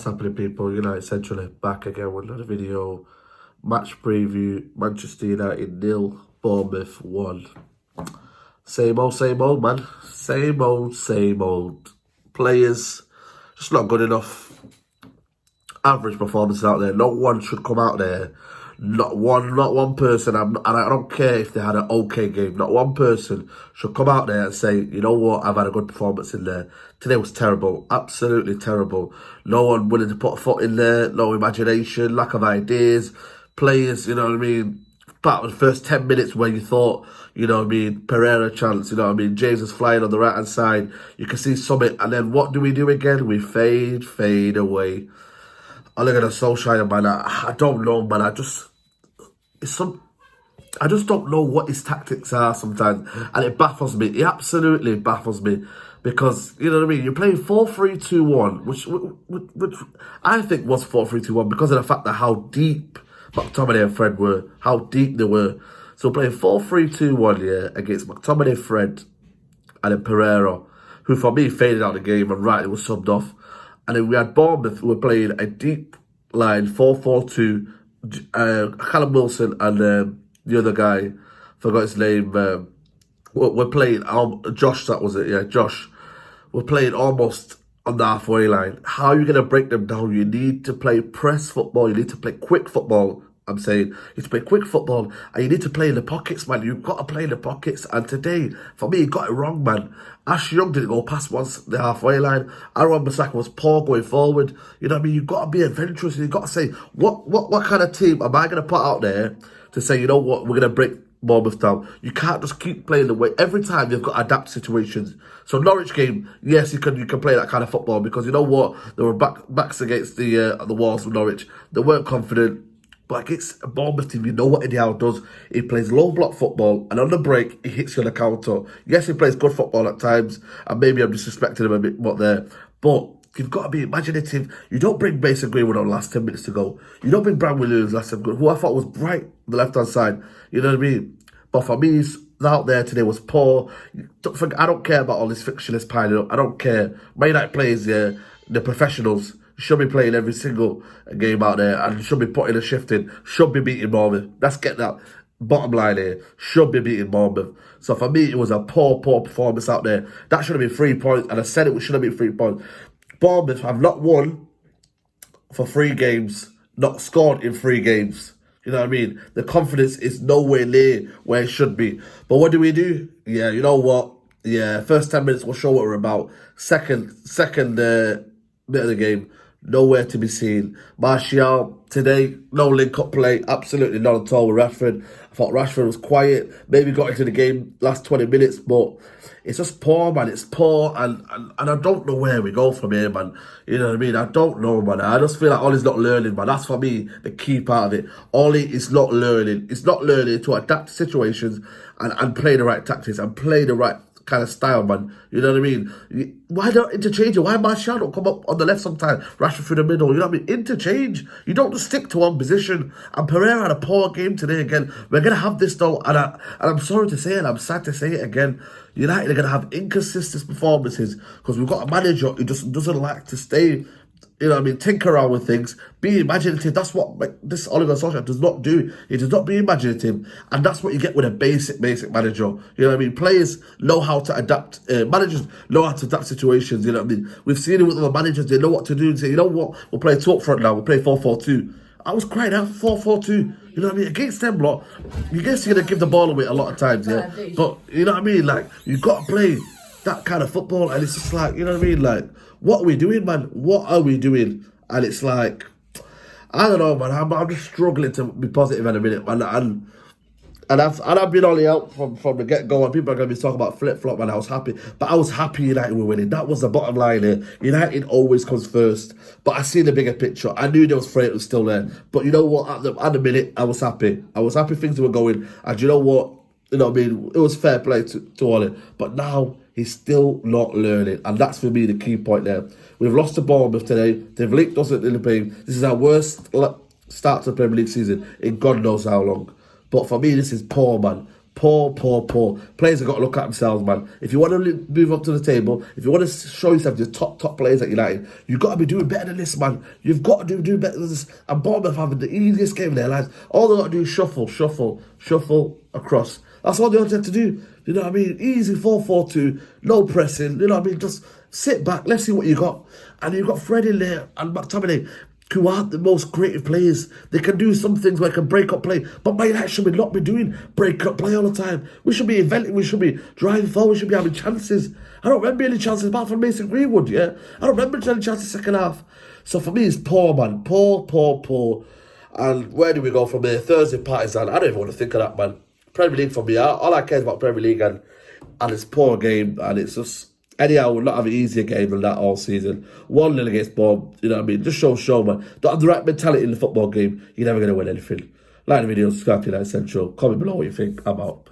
What's happening, people? United Central back again with another video. Match preview. Manchester United 0, Bournemouth 1. Same old, man. Same old. Players just not good enough. Average performances out there. Not one should come out there. Not one person. And I don't care if they had an okay game. Not one person should come out there and say, you know what, I've had a good performance in there. Today was terrible. Absolutely terrible. No one willing to put a foot in there. No imagination. Lack of ideas. Players, you know what I mean? Part of the first 10 minutes where you thought, you know what I mean, Pereira chance, you know what I mean, James is flying on the right hand side. You can see Summit. And then what do we do again? We fade away. I look at the Solskjaer, man. I don't know, man. I just don't know what his tactics are sometimes, and it baffles me. It absolutely baffles me because, you know what I mean, you're playing 4-3-2-1, which I think was 4-3-2-1 because of the fact that how deep McTominay and Fred were, how deep they were. So playing 4-3-2-1 against McTominay, Fred, and then Pereira, who for me faded out the game and rightly was subbed off. And then we had Bournemouth, who were playing a deep line 4-4-2. Callum Wilson and the other guy, forgot his name. We're playing Josh. That was it. Yeah, Josh. We're playing almost on the halfway line. How are you going to break them down? You need to play press football. You need to play quick football. I'm saying you need to play quick football, and you need to play in the pockets, man. You've got to play in the pockets. And today, for me, he got it wrong, man. Ash Young didn't go past once the halfway line. Aaron Bissaka was poor going forward. You know what I mean? You've got to be adventurous. You've got to say, what kind of team am I going to put out there to say, you know what, we're going to break Bournemouth down? You can't just keep playing the way. Every time you've got to adapt situations. So Norwich game, yes, you can play that kind of football because you know what, they were backs against the walls of Norwich. They weren't confident. But against a Bournemouth team, you know what Eddie Howe does. He plays low block football, and on the break, he hits you on the counter. Yes, he plays good football at times, and maybe I'm disrespecting him a bit more there. But you've got to be imaginative. You don't bring Mason Greenwood on the last 10 minutes to go. You don't bring Brad Williams last 10 minutes, who I thought was bright on the left-hand side. You know what I mean? But for me, out there today was poor. I don't care about all this fictionless piling up. I don't care. Man United players, the professionals, should be playing every single game out there and should be putting a shift in, should be beating Bournemouth. Let's get that bottom line here. Should be beating Bournemouth. So for me, it was a poor performance out there. That should have been 3 points, and I said it should have been 3 points. Bournemouth have not won for 3 games, not scored in 3 games. You know what I mean? The confidence is nowhere near where it should be. But what do? Yeah, you know what? Yeah, first 10 minutes will show what we're about. Second bit of the game, nowhere to be seen. Martial, today, no link-up play, absolutely not at all with Rashford. I thought Rashford was quiet, maybe got into the game last 20 minutes, but it's just poor, man. It's poor, and I don't know where we go from here, man. You know what I mean? I don't know, man. I just feel like Ollie's not learning, man. That's, for me, the key part of it. Ollie is not learning. He's not learning to adapt to situations and play the right tactics and play the right kind of style, man. You know what I mean? Why not interchange it? Why Martial don't come up on the left sometimes? Rashford through the middle. You know what I mean? Interchange. You don't just stick to one position. And Pereira had a poor game today again. We're going to have this though, and I'm sorry to say it, I'm sad to say it again. United are going to have inconsistent performances because we've got a manager who just doesn't like to stay, you know what I mean, tinker around with things, be imaginative. That's what this Oliver Solskjaer does not do. He does not be imaginative, and that's what you get with a basic manager. You know what I mean? Players know how to adapt. Managers know how to adapt situations. You know what I mean? We've seen it with other managers. They know what to do and say, you know what, we'll play 2 up front now. We'll play 4-4-2. I was crying out 4-4-2. You know what I mean? Against them lot, you guess you're going to give the ball away a lot of times, yeah? But, you know what I mean? Like, you've got to play that kind of football, and it's just like, you know what I mean? Like, what are we doing, man? What are we doing? And it's like, I don't know, man. I'm just struggling to be positive in a minute, man. And I've been only out from the get-go, and people are going to be talking about flip-flop, and I was happy. But I was happy United were winning. That was the bottom line here. United always comes first. But I see the bigger picture. I knew there was freight was still there. But you know what? At the minute, I was happy. I was happy things were going. And you know what? You know what I mean? It was fair play to Ollie. But now, he's still not learning. And that's, for me, the key point there. We've lost to Bournemouth today. They've linked us in the game. This is our worst start to the Premier League season in God knows how long. But for me, this is poor, man. Poor, poor, poor. Players have got to look at themselves, man. If you want to move up to the table, if you want to show yourself the top players at United, you've got to be doing better than this, man. You've got to do better than this. And Bournemouth having the easiest game of their lives. All they've got to do is shuffle across. That's all they have to do. You know what I mean? Easy 4-4-2, no pressing. You know what I mean? Just sit back. Let's see what you got. And you've got Fred in there and McTominay, who aren't the most creative players. They can do some things where they can break up play, but Man United should not be doing break up play all the time. We should be inventing, we should be driving forward, we should be having chances. I don't remember any chances apart from Mason Greenwood, yeah? I don't remember any chances second half. So for me, it's poor, man. Poor. And where do we go from here? Thursday Partizan. I don't even want to think of that, man. Premier League for me, all I care is about Premier League, and it's poor game, and it's just... Anyhow, we'll not have an easier game than that all season. 1-0 against Bournemouth, you know what I mean? Just show, man. Don't have the right mentality in the football game, you're never going to win anything. Like the video, subscribe to United Central. Comment below what you think. I'm out.